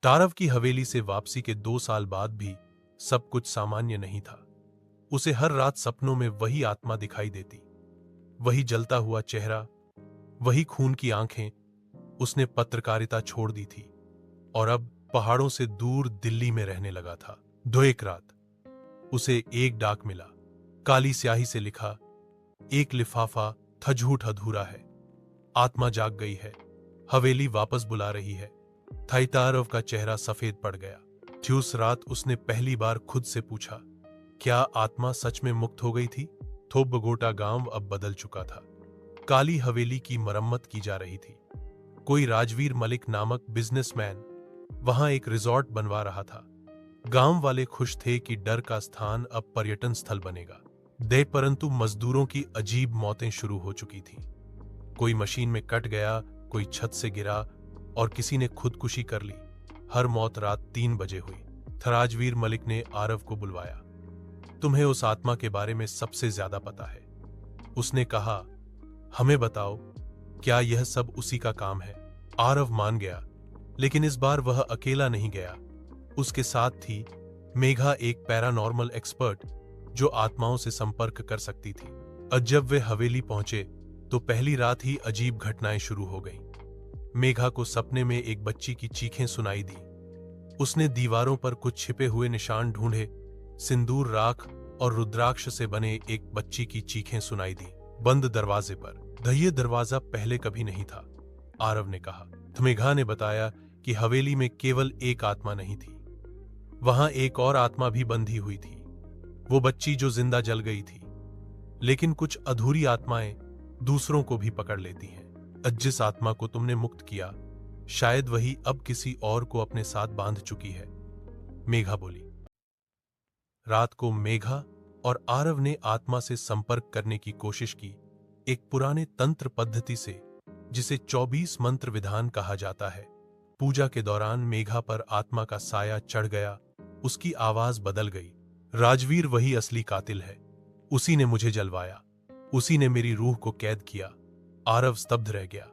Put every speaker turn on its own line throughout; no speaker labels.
तारव की हवेली से वापसी के 2 साल बाद भी सब कुछ सामान्य नहीं था। उसे हर रात सपनों में वही आत्मा दिखाई देती, वही जलता हुआ चेहरा, वही खून की आंखें। उसने पत्रकारिता छोड़ दी थी और अब पहाड़ों से दूर दिल्ली में रहने लगा था। एक रात उसे एक डाक मिला, काली स्याही से लिखा एक लिफाफा था, झूठ अधूरा है, आत्मा जाग गई है, हवेली वापस बुला रही है। तारव का चेहरा सफेद पड़ गया। उस रात उसने पहली बार खुद से पूछा, क्या आत्मा सच में मुक्त हो गई थी? बगोटा गांव अब बदल चुका था। काली हवेली की मरम्मत की जा रही थी। कोई राजवीर मलिक नामक बिजनेसमैन वहां एक रिजॉर्ट बनवा रहा था। गांव वाले खुश थे कि डर का स्थान अब पर्यटन स्थल बनेगा। परंतु मजदूरों की अजीब मौतें शुरू हो चुकी थीं। कोई मशीन में कट गया, कोई छत से गिरा और किसी ने खुदकुशी कर ली। हर मौत रात 3 बजे हुई। राजवीर मलिक ने आरव को बुलवाया। तुम्हें उस आत्मा के बारे में सबसे ज्यादा पता है, उसने कहा। हमें बताओ, क्या यह सब उसी का काम है? आरव मान गया, लेकिन इस बार वह अकेला नहीं गया। उसके साथ थी मेघा, एक पैरानॉर्मल एक्सपर्ट जो आत्माओं से संपर्क कर सकती थी। और जब वे हवेली पहुंचे तो पहली रात ही अजीब घटनाएं शुरू हो गईं। मेघा को सपने में एक बच्ची की चीखें सुनाई दी। उसने दीवारों पर कुछ छिपे हुए निशान ढूंढे। सिंदूर, राख और रुद्राक्ष से बने एक बच्ची की चीखें सुनाई दी, बंद दरवाजे पर। ये दरवाजा पहले कभी नहीं था, आरव ने कहा। मेघा ने बताया कि हवेली में केवल एक आत्मा नहीं थी, वहां एक और आत्मा भी बंधी हुई थी, वो बच्ची जो जिंदा जल गई थी। लेकिन कुछ अधूरी आत्माएं दूसरों को भी पकड़ लेती हैं। जिस आत्मा को तुमने मुक्त किया, शायद वही अब किसी और को अपने साथ बांध चुकी है, मेघा बोली। रात को मेघा और आरव ने आत्मा से संपर्क करने की कोशिश की, एक पुराने तंत्र पद्धति से, जिसे 24 मंत्र विधान कहा जाता है। पूजा के दौरान मेघा पर आत्मा का साया चढ़ गया, उसकी आवाज बदल गई। राजवीर वही असली कातिल है, उसी ने मुझे जलवाया, उसी ने मेरी रूह को कैद किया। आरव स्तब्ध रह गया।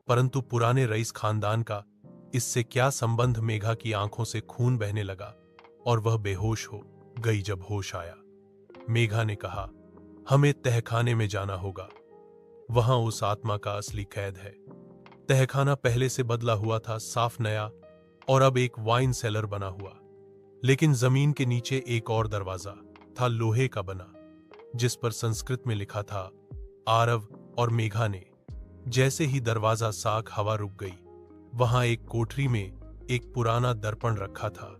परंतु पुराने रईस खानदान का इससे क्या संबंध? मेघा की आंखों से खून बहने लगा और वह बेहोश हो गई। जब होश आया, मेघा ने कहा, हमें तहखाने में जाना होगा, वहां उस आत्मा का असली कैद है। तहखाना पहले से बदला हुआ था, साफ नया, और अब एक वाइन सेलर बना हुआ। लेकिन जमीन के नीचे एक और दरवाजा था, लोहे का बना, जिस पर संस्कृत में लिखा था। आरव और मेघा ने जैसे ही दरवाजा साख, हवा रुक गई। वहां एक कोठरी में एक पुराना दर्पण रखा था।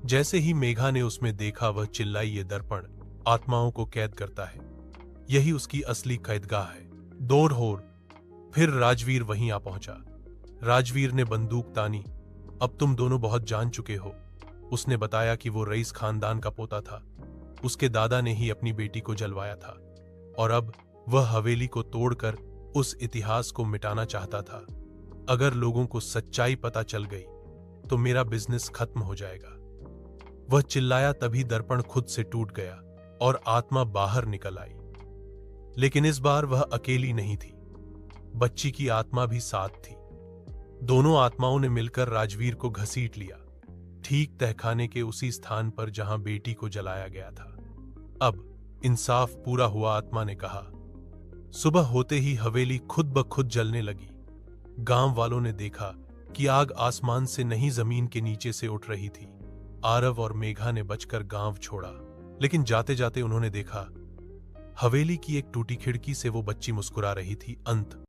जैसे ही मेघा ने उसमें देखा, वह चिल्लाई, ये दर्पण आत्माओं को कैद करता है, यही उसकी असली कैदगाह है। दौड़ होर। फिर राजवीर वहीं आ पहुंचा। राजवीर ने बंदूक तानी। अब तुम दोनों बहुत जान चुके हो। उसने बताया कि वो रईस खानदान का पोता था, उसके दादा ने ही अपनी बेटी को जलवाया था, और अब वह हवेली को तोड़कर उस इतिहास को मिटाना चाहता था। अगर लोगों को सच्चाई पता चल गई तो मेरा बिजनेस खत्म हो जाएगा। वह चिल्लाया, तभी दर्पण खुद से टूट गया और आत्मा बाहर निकल आई। लेकिन इस बार वह अकेली नहीं थी, बच्ची की आत्मा भी साथ थी। दोनों आत्माओं ने मिलकर राजवीर को घसीट लिया, ठीक तहखाने के उसी स्थान पर जहां बेटी को जलाया गया था। अब इंसाफ पूरा हुआ, आत्मा ने कहा। सुबह होते ही हवेली खुद ब खुद जलने लगी। गांव वालों ने देखा कि आग आसमान से नहीं, जमीन के नीचे से उठ रही थी। आरव और मेघा ने बचकर गांव छोड़ा, लेकिन जाते जाते उन्होंने देखा हवेली की एक टूटी खिड़की से वो बच्ची मुस्कुरा रही थी। अंत।